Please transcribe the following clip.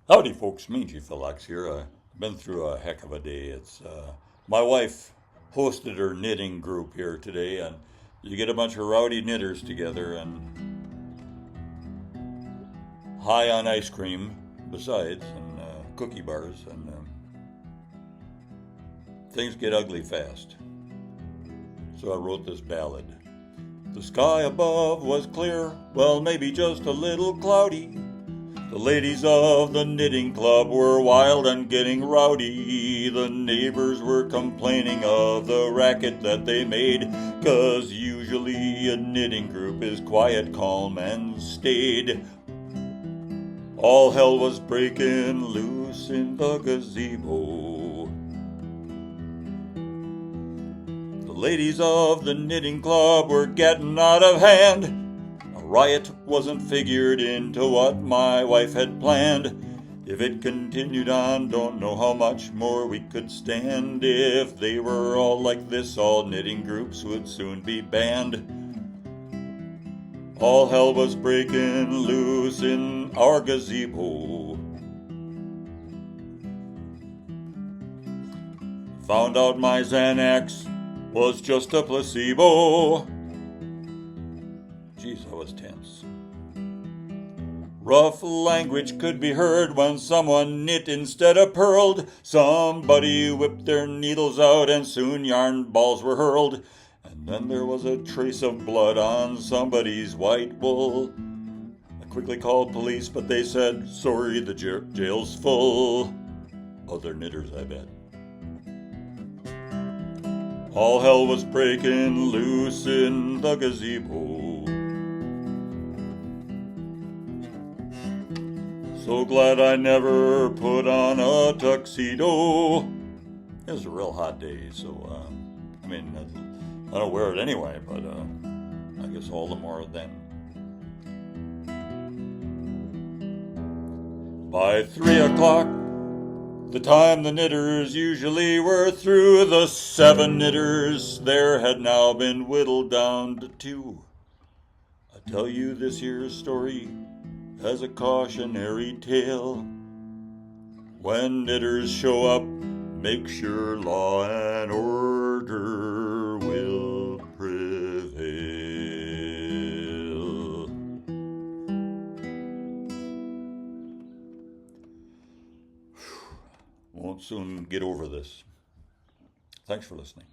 Howdy, folks. Mangy Philox here. I've been through a heck of a day. It's my wife hosted her knitting group here today, and you get a bunch of rowdy knitters together and high on ice cream besides, and cookie bars, and things get ugly fast. So I wrote this ballad. The sky above was clear, well, maybe just a little cloudy. The ladies of the knitting club were wild and getting rowdy. The neighbors were complaining of the racket that they made, 'cause usually a knitting group is quiet, calm, and staid. All hell was breaking loose in the gazebo. The ladies of the knitting club were getting out of hand. Riot wasn't figured into what my wife had planned. If it continued on, don't know how much more we could stand. If they were all like this, all knitting groups would soon be banned. All hell was breaking loose in our gazebo. Found out my Xanax was just a placebo. Geez, I was tense. Rough language could be heard when someone knit instead of purled. Somebody whipped their needles out and soon yarn balls were hurled. And then there was a trace of blood on somebody's white wool. I quickly called police, but they said, sorry, the jail's full. Other knitters, I bet. All hell was breaking loose in the gazebo. So glad I never put on a tuxedo. It was a real hot day, so, I don't wear it anyway, but I guess all the more then. By 3 o'clock, the time the knitters usually were through, the 7 knitters there had now been whittled down to 2. I tell you this here story as a cautionary tale. When knitters show up, make sure law and order will prevail. Won't soon get over this. Thanks for listening.